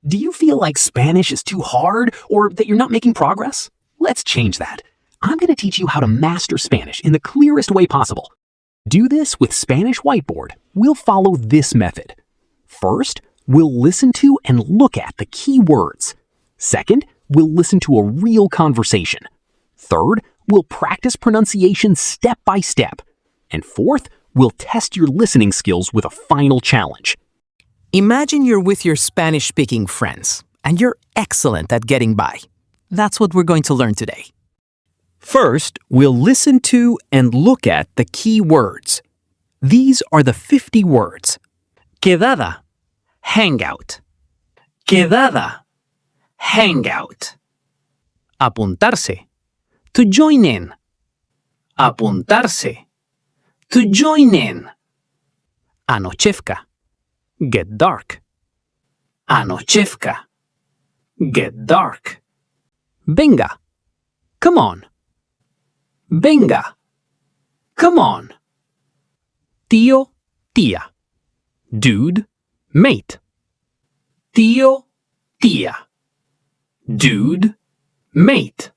Do you feel like Spanish is too hard or that you're not making progress? Let's change that. I'm going to teach you how to master Spanish in the clearest way possible. Do this with Spanish Whiteboard. We'll follow this method. First, we'll listen to and look at the key words. Second, we'll listen to a real conversation. Third, we'll practice pronunciation step by step. And fourth, we'll test your listening skills with a final challenge. Imagine you're with your Spanish-speaking friends, and you're excellent at getting by. That's what we're going to learn today. First, we'll listen to and look at the key words. These are the 50 words. Quedada, hangout. Quedada, hangout. Apuntarse, to join in. Apuntarse, to join in. Anochevka, get dark. Anochevka, get dark. Venga, come on. Venga, come on. Tío, tía. Dude, mate. Tío, tía. Dude, mate.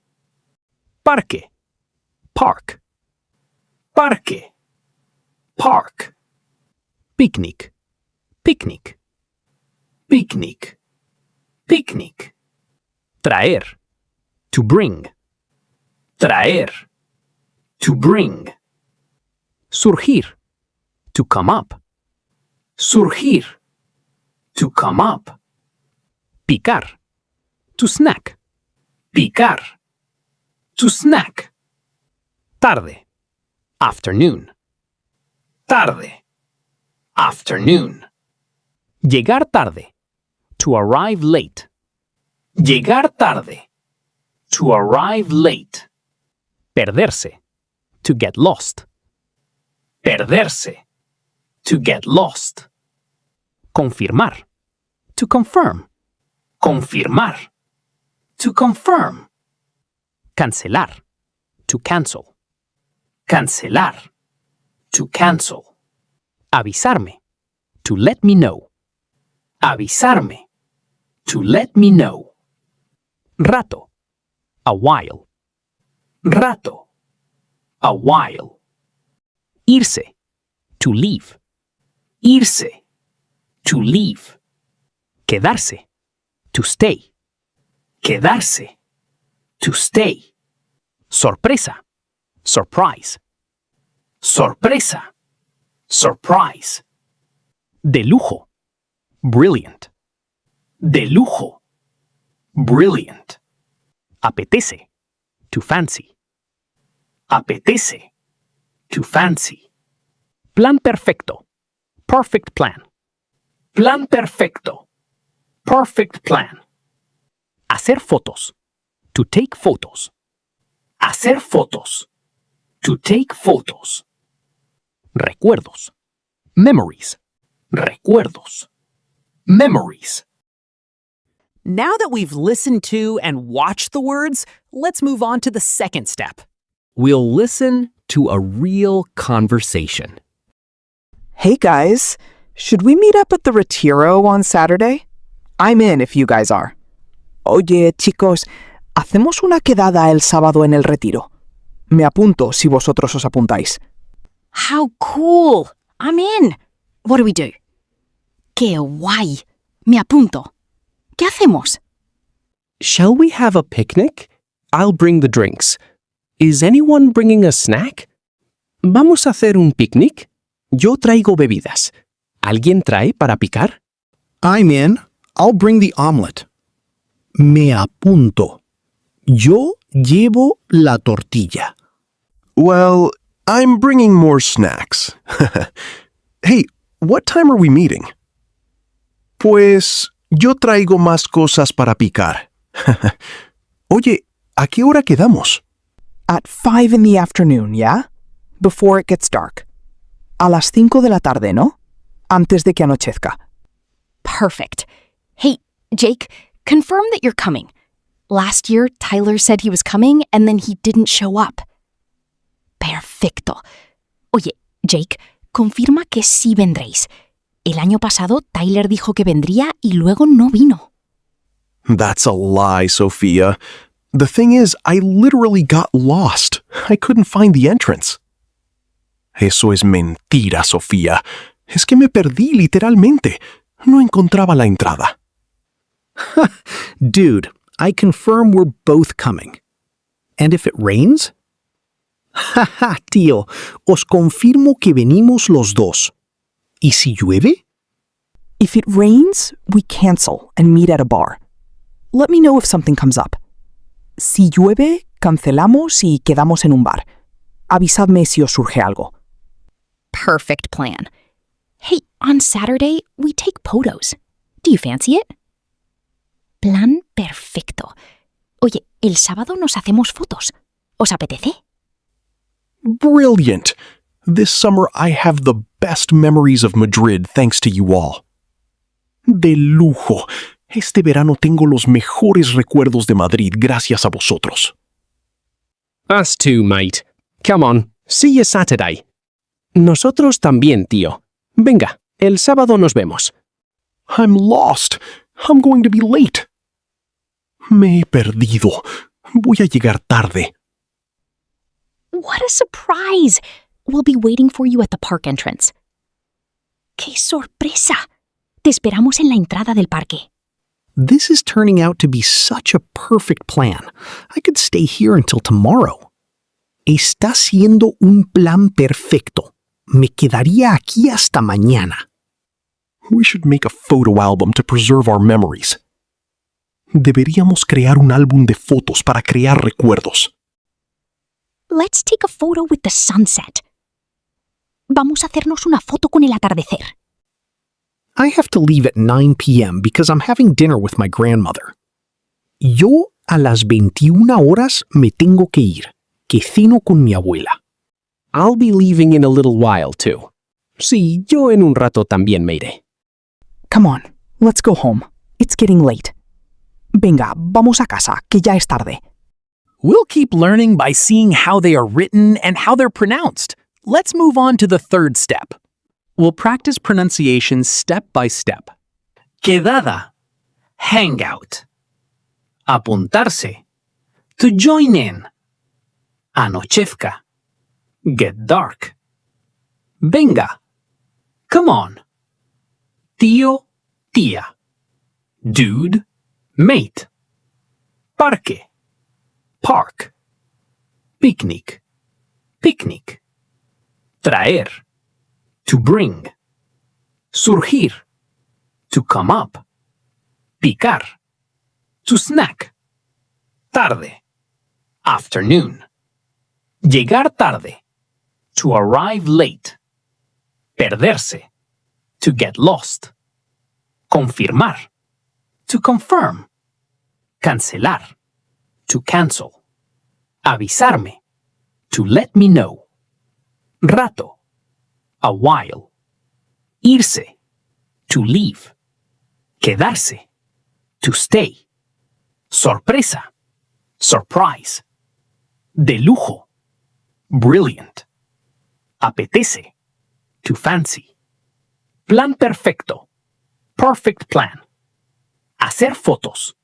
Parque, park. Parque, park. Picnic, picnic. Picnic, picnic. Traer, to bring. Traer, to bring. Surgir, to come up. Surgir, to come up. Picar, to snack. Picar, to snack. Tarde, afternoon. Tarde, afternoon. Llegar tarde, to arrive late. Llegar tarde, to arrive late. Perderse, to get lost. Perderse, to get lost. Confirmar, to confirm. Confirmar, to confirm. Cancelar, to cancel. Cancelar, to cancel. Avisarme, to let me know. Avisarme, to let me know. Rato, a while. Rato, a while. Irse, to leave. Irse, to leave. Quedarse, to stay. Quedarse, to stay. Sorpresa, surprise. Sorpresa, surprise. De lujo, brilliant. De lujo, brilliant. Apetece, to fancy. Apetece, to fancy. Plan perfecto, perfect plan. Plan perfecto, perfect plan. Hacer fotos, to take photos. Hacer fotos, to take photos. Recuerdos, memories. Recuerdos, memories. Now that we've listened to and watched the words, let's move on to the second step. We'll listen to a real conversation. Hey guys, should we meet up at the Retiro on Saturday? I'm in if you guys are. Oye, chicos, hacemos una quedada el sábado en el Retiro. Me apunto si vosotros os apuntáis. How cool! I'm in. What do we do? ¡Qué guay! Me apunto. ¿Qué hacemos? Shall we have a picnic? I'll bring the drinks. Is anyone bringing a snack? ¿Vamos a hacer un picnic? Yo traigo bebidas. ¿Alguien trae para picar? I'm in. I'll bring the omelet. Me apunto. Yo llevo la tortilla. Well, I'm bringing more snacks. Hey, what time are we meeting? Pues yo traigo más cosas para picar. Oye, ¿a qué hora quedamos? At 5 in the afternoon, yeah? Before it gets dark. A las 5 de la tarde, ¿no? Antes de que anochezca. Perfect. Hey, Jake, confirm that you're coming. Last year, Tyler said he was coming and then he didn't show up. Perfecto. Oye, Jake, confirma que sí vendréis. El año pasado, Tyler dijo que vendría y luego no vino. That's a lie, Sophia. The thing is, I literally got lost. I couldn't find the entrance. Eso es mentira, Sofía. Es que me perdí literalmente. No encontraba la entrada. Dude, I confirm we're both coming. And if it rains? Jaja, tío, os confirmo que venimos los dos. ¿Y si llueve? If it rains, we cancel and meet at a bar. Let me know if something comes up. Si llueve, cancelamos y quedamos en un bar. Avisadme si os surge algo. Perfect plan. Hey, on Saturday, we take photos. Do you fancy it? Plan perfecto. Oye, el sábado nos hacemos fotos. ¿Os apetece? Brilliant! This summer I have the best memories of Madrid thanks to you all. De lujo. Este verano tengo los mejores recuerdos de Madrid gracias a vosotros. Us too, mate. Come on, see you Saturday. Nosotros también, tío. Venga, el sábado nos vemos. I'm lost. I'm going to be late. Me he perdido. Voy a llegar tarde. What a surprise! We'll be waiting for you at the park entrance. ¡Qué sorpresa! Te esperamos en la entrada del parque. This is turning out to be such a perfect plan. I could stay here until tomorrow. Está siendo un plan perfecto. Me quedaría aquí hasta mañana. We should make a photo album to preserve our memories. Deberíamos crear un álbum de fotos para crear recuerdos. Let's take a photo with the sunset. Vamos a hacernos una foto con el atardecer. I have to leave at 9 p.m. because I'm having dinner with my grandmother. Yo a las 21 horas me tengo que ir, que ceno con mi abuela. I'll be leaving in a little while, too. Sí, yo en un rato también me iré. Come on, let's go home. It's getting late. Venga, vamos a casa, que ya es tarde. We'll keep learning by seeing how they are written and how they're pronounced. Let's move on to the third step. We'll practice pronunciation step by step. Quedada. Hangout. Apuntarse. To join in. Anochezca. Get dark. Venga. Come on. Tío, tía. Dude, mate. Parque. Park. Picnic. Picnic. Traer. To bring. Surgir. To come up. Picar. To snack. Tarde. Afternoon. Llegar tarde. To arrive late. Perderse. To get lost. Confirmar. To confirm. Cancelar. To cancel. Avisarme. To let me know. Rato. A while. Irse. To leave. Quedarse. To stay. Sorpresa. Surprise. De lujo. Brilliant. Apetece. To fancy. Plan perfecto. Perfect plan. Hacer fotos.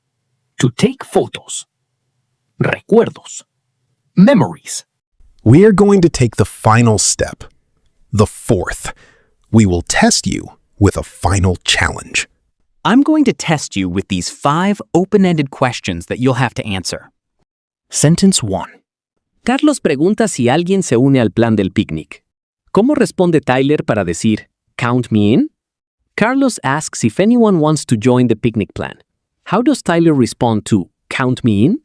To take photos. Recuerdos. Memories. We are going to take the final step, the fourth. We will test you with a final challenge. I'm going to test you with these 5 open-ended questions that you'll have to answer. Sentence 1. Carlos pregunta si alguien se une al plan del picnic. ¿Cómo responde Tyler para decir, count me in? Carlos asks if anyone wants to join the picnic plan. How does Tyler respond to count me in?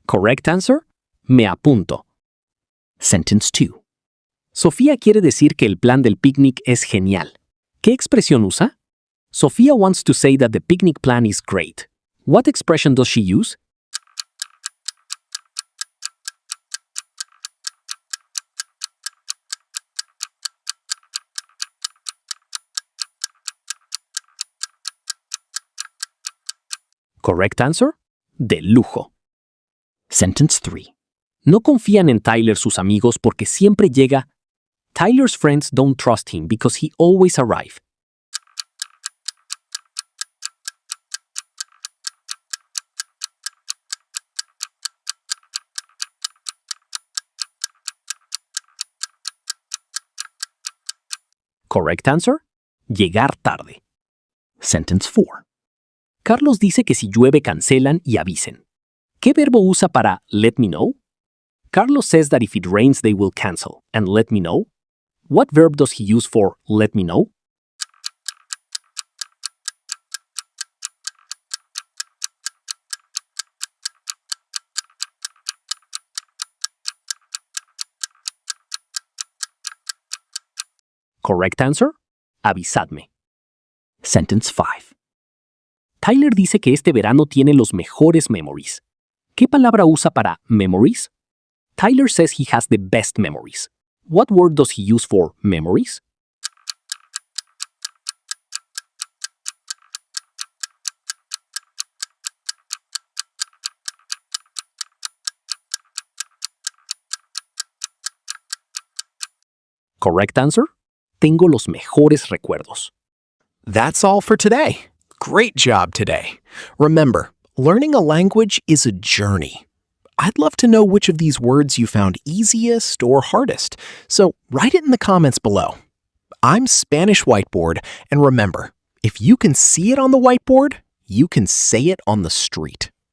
Correct answer? Me apunto. Sentence 2. Sofía quiere decir que el plan del picnic es genial. ¿Qué expresión usa? Sofía wants to say that the picnic plan is great. What expression does she use? Correct answer? De lujo. Sentence 3. No confían en Tyler sus amigos porque siempre llega. Tyler's friends don't trust him because he always arrives. Correct answer: llegar tarde. Sentence 4. Carlos dice que si llueve cancelan y avisen. ¿Qué verbo usa para let me know? Carlos says that if it rains they will cancel and let me know. What verb does he use for let me know? Correct answer: avisadme. Sentence 5. Tyler dice que este verano tiene los mejores memories. ¿Qué palabra usa para memories? Tyler says he has the best memories. What word does he use for memories? Correct answer: tengo los mejores recuerdos. That's all for today. Great job today. Remember, learning a language is a journey. I'd love to know which of these words you found easiest or hardest, so write it in the comments below. I'm Spanish Whiteboard, and remember, if you can see it on the whiteboard, you can say it on the street.